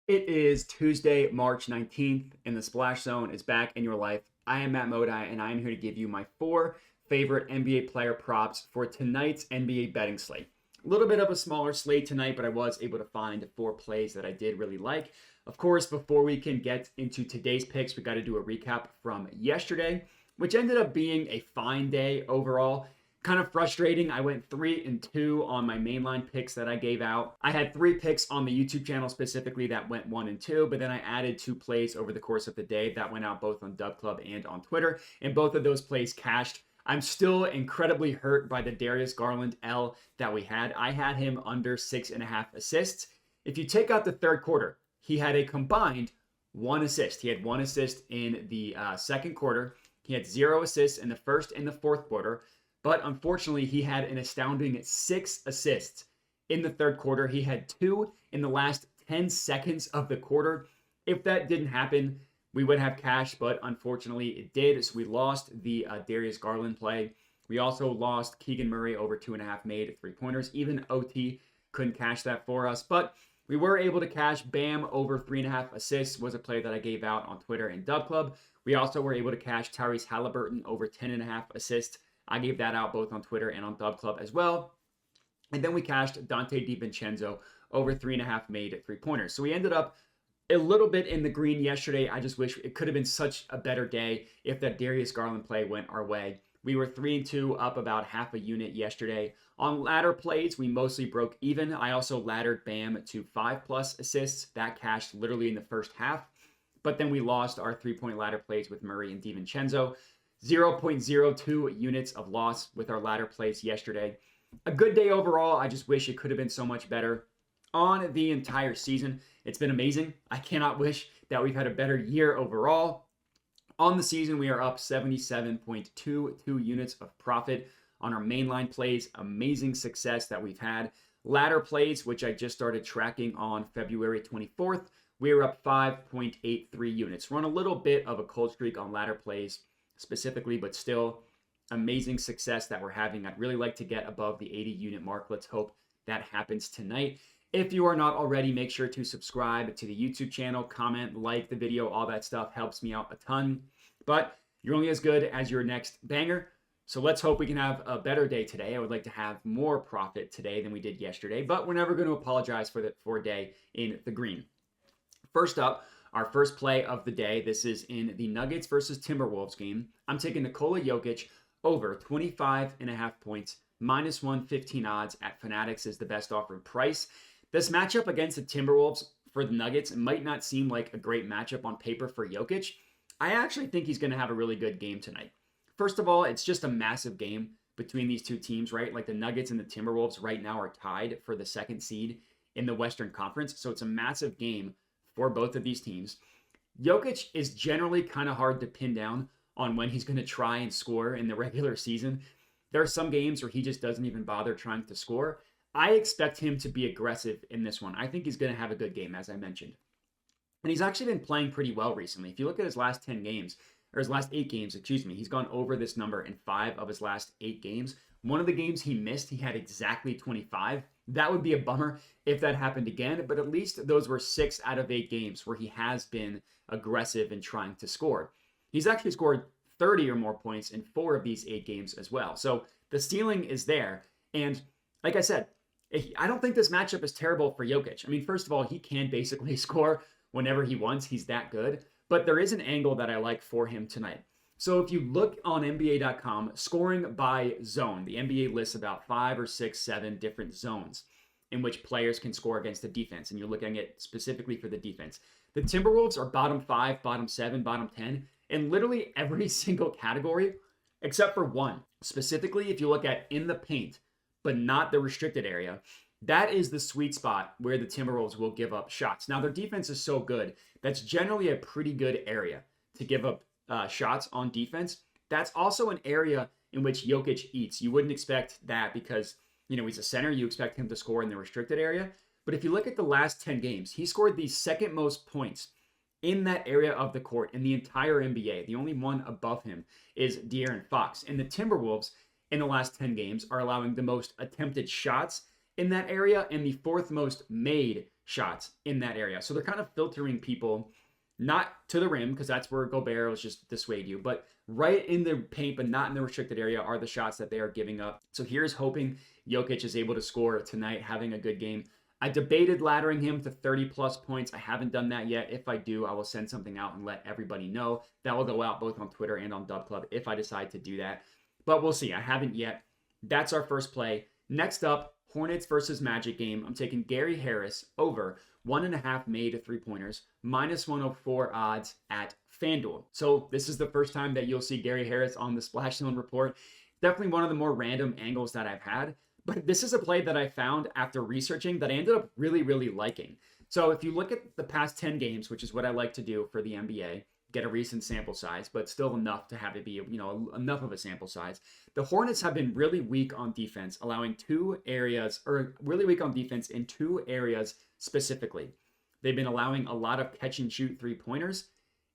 It is Tuesday, March 19th, and the Splash Zone is back in your life. I am Matt Modi, and I am here to give you my 4 favorite NBA player props for tonight's NBA betting slate. A little bit of a smaller slate tonight, but I was able to find 4 plays that I did really like. Of course, before we can get into today's picks, we got to do a recap from yesterday, which ended up being a fine day overall. Kind of frustrating. I went 3-2 on my mainline picks that I gave out. I had 3 picks on the YouTube channel specifically that went 1-2, but then I added 2 plays over the course of the day that went out both on Dub Club and on Twitter, and both of those plays cashed. I'm still incredibly hurt by the Darius Garland L that we had. I had him under 6.5 assists. If you take out the third quarter, he had a combined 1 assist. He had 1 assist in the second quarter. He had 0 assists in the first and the fourth quarter. But unfortunately, he had an astounding 6 assists in the third quarter. He had 2 in the last 10 seconds of the quarter. If that didn't happen, we would have cash, but unfortunately it did. So we lost the Darius Garland play. We also lost Keegan Murray over 2.5 made 3-pointers. Even OT couldn't cash that for us, but we were able to cash Bam over 3.5 assists was a play that I gave out on Twitter and Dub Club. We also were able to cash Tyrese Halliburton over 10.5 assists. I gave that out both on Twitter and on Dub Club as well. And then we cashed Dante DiVincenzo over 3.5 made 3-pointers. So we ended up a little bit in the green yesterday. I just wish it could have been such a better day if that Darius Garland play went our way. We were 3-2 up about half a unit yesterday. On ladder plays, we mostly broke even. I also laddered Bam to 5+ assists. That cashed literally in the first half. But then we lost our 3-point ladder plays with Murray and DiVincenzo. 0.02 units of loss with our ladder plays yesterday. A good day overall. I just wish it could have been so much better. On the entire season, it's been amazing. I cannot wish that we've had a better year overall. On the season, we are up 77.22 units of profit on our mainline plays. Amazing success that we've had. Ladder plays, which I just started tracking on February 24th, we are up 5.83 units. We're on a little bit of a cold streak on ladder plays specifically, but still amazing success that we're having. I'd really like to get above the 80 unit mark. Let's hope that happens tonight. If you are not already, make sure to subscribe to the YouTube channel, comment, like the video, all that stuff helps me out a ton. But you're only as good as your next banger. So let's hope we can have a better day today. I would like to have more profit today than we did yesterday, but we're never going to apologize for a day in the green. First up, our first play of the day. This is in the Nuggets versus Timberwolves game. I'm taking Nikola Jokic over 25.5 points, -115 odds at Fanatics is the best offered price. This matchup against the Timberwolves for the Nuggets might not seem like a great matchup on paper for Jokic. I actually think he's going to have a really good game tonight. First of all, it's just a massive game between these two teams, right? Like the Nuggets and the Timberwolves right now are tied for the second seed in the Western Conference. So it's a massive game for both of these teams. Jokic is generally kind of hard to pin down on when he's going to try and score in the regular season. There are some games where he just doesn't even bother trying to score. I expect him to be aggressive in this one. I think he's going to have a good game, as I mentioned. And he's actually been playing pretty well recently. If you look at his last 10 games, or his last 8 games, he's gone over this number in 5 of his last 8 games. One of the games he missed, he had exactly 25. That would be a bummer if that happened again, but at least those were 6 out of 8 games where he has been aggressive in trying to score. He's actually scored 30 or more points in 4 of these 8 games as well. So the ceiling is there. And like I said, I don't think this matchup is terrible for Jokic. I mean, first of all, he can basically score whenever he wants. He's that good. But there is an angle that I like for him tonight. So if you look on NBA.com, scoring by zone, the NBA lists about 5 or 6, 7 different zones in which players can score against the defense. And you're looking at specifically for the defense. The Timberwolves are bottom 5, bottom 7, bottom 10 in literally every single category except for one. Specifically, if you look at in the paint, but not the restricted area, that is the sweet spot where the Timberwolves will give up shots. Now, their defense is so good. That's generally a pretty good area to give up shots on defense. That's also an area in which Jokic eats. You wouldn't expect that because, he's a center. You expect him to score in the restricted area. But if you look at the last 10 games, he scored the second most points in that area of the court in the entire NBA. The only one above him is De'Aaron Fox. And the Timberwolves in the last 10 games are allowing the most attempted shots in that area and the 4th most made shots in that area. So they're kind of filtering people not to the rim, because that's where Gobert was just dissuade you, but right in the paint, but not in the restricted area, are the shots that they are giving up. So here's hoping Jokic is able to score tonight, having a good game. I debated laddering him to 30 plus points. I haven't done that yet. If I do, I will send something out and let everybody know. That will go out both on Twitter and on Dub Club if I decide to do that. But we'll see. I haven't yet. That's our first play. Next up, Hornets versus Magic game. I'm taking Gary Harris over 1.5 made three-pointers, -104 odds at FanDuel. So this is the first time that you'll see Gary Harris on the Splash Zone report. Definitely one of the more random angles that I've had. But this is a play that I found after researching that I ended up really, really liking. So if you look at the past 10 games, which is what I like to do for the NBA, get a recent sample size, but still enough to have it be, enough of a sample size. The Hornets have been really weak on defense, allowing really weak on defense in 2 areas specifically. They've been allowing a lot of catch and shoot 3-pointers,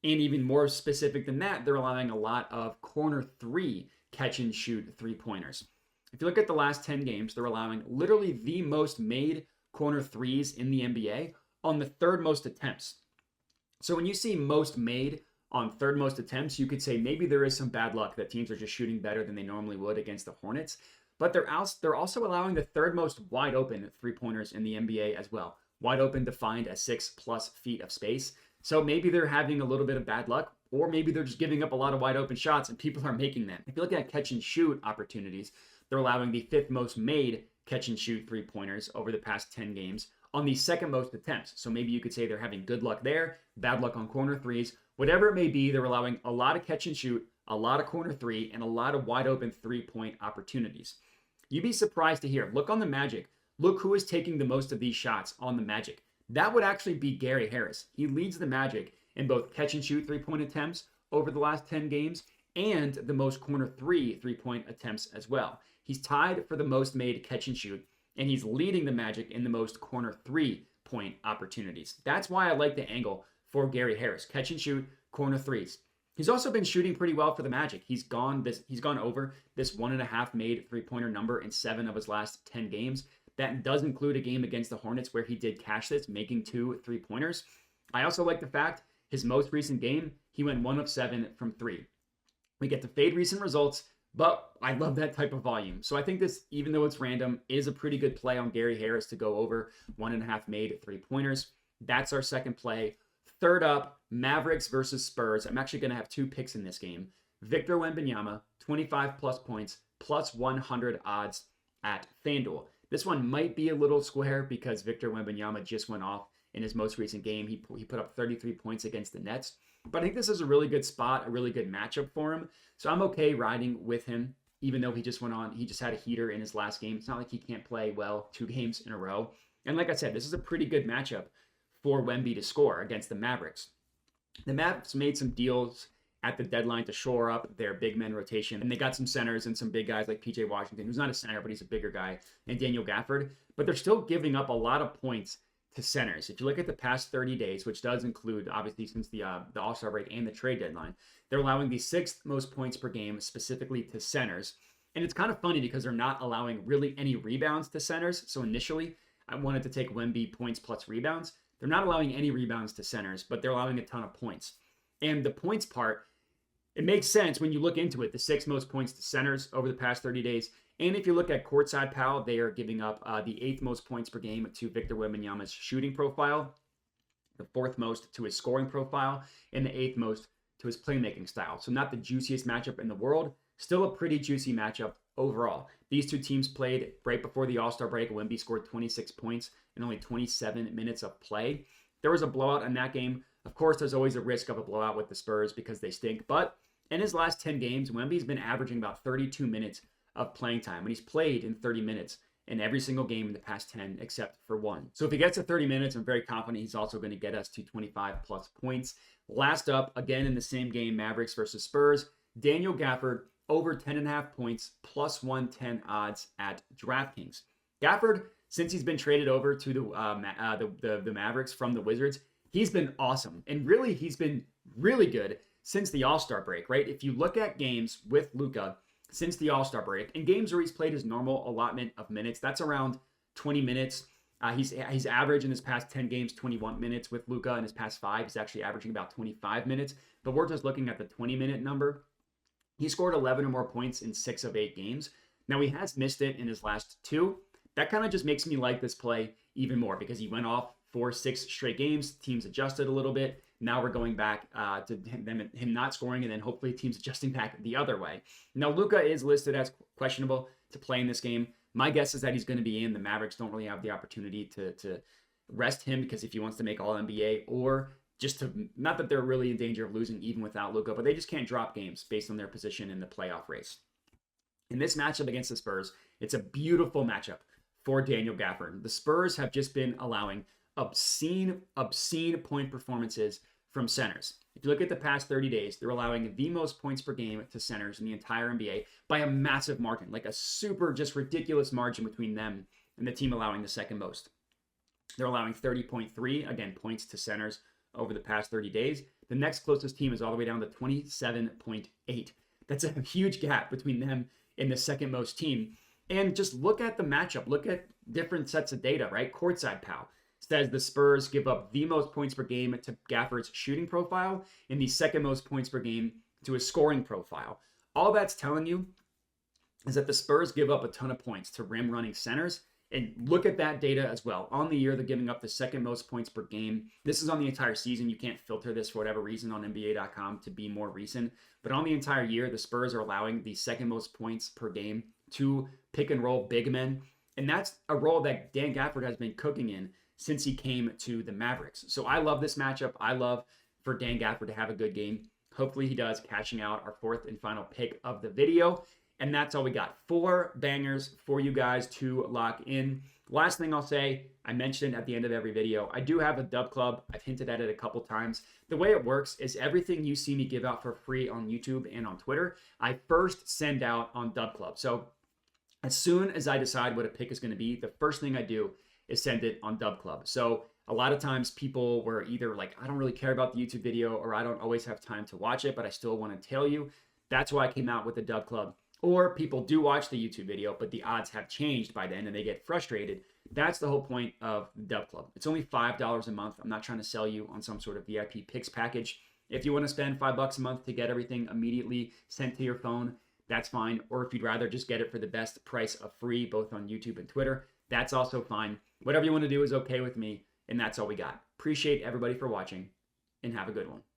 and even more specific than that, they're allowing a lot of corner 3 catch and shoot 3-pointers. If you look at the last 10 games, they're allowing literally the most made corner 3s in the NBA on the 3rd most attempts. So when you see most made on 3rd most attempts, you could say maybe there is some bad luck that teams are just shooting better than they normally would against the Hornets. But they're also allowing the 3rd most wide open 3-pointers in the NBA as well. Wide open defined as 6+ feet of space. So maybe they're having a little bit of bad luck, or maybe they're just giving up a lot of wide open shots and people are making them. If you look at catch and shoot opportunities, they're allowing the 5th most made catch and shoot 3-pointers over the past 10 games on the 2nd most attempts. So maybe you could say they're having good luck there, bad luck on corner 3s. Whatever it may be, they're allowing a lot of catch and shoot, a lot of corner 3, and a lot of wide open 3-point opportunities. You'd be surprised to hear. Look on the Magic. Look who is taking the most of these shots on the Magic. That would actually be Gary Harris. He leads the Magic in both catch and shoot 3-point attempts over the last 10 games and the most corner 3-point attempts as well. He's tied for the most made catch and shoot, and he's leading the Magic in the most corner 3-point opportunities. That's why I like the angle for Gary Harris. Catch and shoot, corner 3s. He's also been shooting pretty well for the Magic. He's gone over this 1.5 made 3-pointer number in 7 of his last 10 games. That does include a game against the Hornets where he did cash this, making 2 3-pointers. I also like the fact his most recent game, he went 1 of 7 from 3. We get to fade recent results, but I love that type of volume. So I think this, even though it's random, is a pretty good play on Gary Harris to go over 1.5 made 3-pointers. That's our second play. Third up, Mavericks versus Spurs. I'm actually going to have 2 picks in this game. Victor Wembanyama, 25 plus points, plus 100 odds at FanDuel. This one might be a little square because Victor Wembanyama just went off in his most recent game. He put up 33 points against the Nets. But I think this is a really good spot, a really good matchup for him. So I'm okay riding with him, even though he just had a heater in his last game. It's not like he can't play well 2 games in a row. And like I said, this is a pretty good matchup for Wemby to score against the Mavericks. The Mavs made some deals at the deadline to shore up their big men rotation. And they got some centers and some big guys like PJ Washington, who's not a center, but he's a bigger guy, and Daniel Gafford. But they're still giving up a lot of points to centers. If you look at the past 30 days, which does include, obviously, since the All-Star break and the trade deadline, they're allowing the 6th most points per game specifically to centers. And it's kind of funny because they're not allowing really any rebounds to centers. So initially, I wanted to take Wemby points plus rebounds. They're not allowing any rebounds to centers, but they're allowing a ton of points. And the points part, it makes sense when you look into it. The 6th most points to centers over the past 30 days. And if you look at Courtside Pal, they are giving up the 8th most points per game to Victor Wembanyama's shooting profile, the 4th most to his scoring profile, and the 8th most to his playmaking style. So not the juiciest matchup in the world, still a pretty juicy matchup overall. These 2 teams played right before the All-Star break. Wemby scored 26 points in only 27 minutes of play. There was a blowout in that game. Of course, there's always a risk of a blowout with the Spurs because they stink. But in his last 10 games, Wemby's been averaging about 32 minutes of playing time. And he's played in 30 minutes in every single game in the past 10 except for 1. So if he gets to 30 minutes, I'm very confident he's also going to get us to 25 plus points. Last up, again in the same game, Mavericks versus Spurs, Daniel Gafford over 10.5 points, plus 110 odds at DraftKings. Gafford, since he's been traded over to the Mavericks from the Wizards, he's been awesome. And really, he's been really good since the All-Star break, right? If you look at games with Luka since the All-Star break, and games where he's played his normal allotment of minutes, that's around 20 minutes. He's average in his past 10 games 21 minutes with Luka. In his past 5, he's actually averaging about 25 minutes. But we're just looking at the 20-minute number. He scored 11 or more points in 6 of 8 games. Now, he has missed it in his last 2. That kind of just makes me like this play even more because he went off for 6 straight games. Teams adjusted a little bit. Now we're going back to him not scoring, and then hopefully teams adjusting back the other way. Now, Luka is listed as questionable to play in this game. My guess is that he's going to be in. The Mavericks don't really have the opportunity to rest him because if he wants to make All-NBA or just to, not that they're really in danger of losing even without Luka, but they just can't drop games based on their position in the playoff race. In this matchup against the Spurs, it's a beautiful matchup for Daniel Gafford. The Spurs have just been allowing obscene point performances from centers. If you look at the past 30 days, they're allowing the most points per game to centers in the entire NBA by a massive margin, like a super just ridiculous margin between them and the team allowing the second most. They're allowing 30.3, again, points to centers over the past 30 days. The next closest team is all the way down to 27.8. That's a huge gap between them and the second most team. And just look at the matchup. Look at different sets of data, right? Courtside Pal says the Spurs give up the most points per game to Gafford's shooting profile and the second most points per game to his scoring profile. All that's telling you is that the Spurs give up a ton of points to rim running centers. And look at that data as well. On the year, they're giving up the second most points per game. This is on the entire season. You can't filter this for whatever reason on NBA.com to be more recent. But on the entire year, the Spurs are allowing the second most points per game to pick and roll big men. And that's a role that Dan Gafford has been cooking in since he came to the Mavericks. So I love this matchup. I love for Dan Gafford to have a good game. Hopefully he does, cashing out our 4th and final pick of the video. And that's all we got. 4 bangers for you guys to lock in. Last thing I'll say, I mentioned at the end of every video, I do have a dub club. I've hinted at it a couple times. The way it works is everything you see me give out for free on YouTube and on Twitter, I first send out on dub club. So as soon as I decide what a pick is going to be, the first thing I do is send it on dub club. So a lot of times people were either like, I don't really care about the YouTube video, or I don't always have time to watch it, but I still want to tell you. That's why I came out with the dub club. Or people do watch the YouTube video, but the odds have changed by then and they get frustrated. That's the whole point of the Dub Club. It's only $5 a month. I'm not trying to sell you on some sort of VIP picks package. If you want to spend $5 a month to get everything immediately sent to your phone, that's fine. Or if you'd rather just get it for the best price of free, both on YouTube and Twitter, that's also fine. Whatever you want to do is okay with me. And that's all we got. Appreciate everybody for watching and have a good one.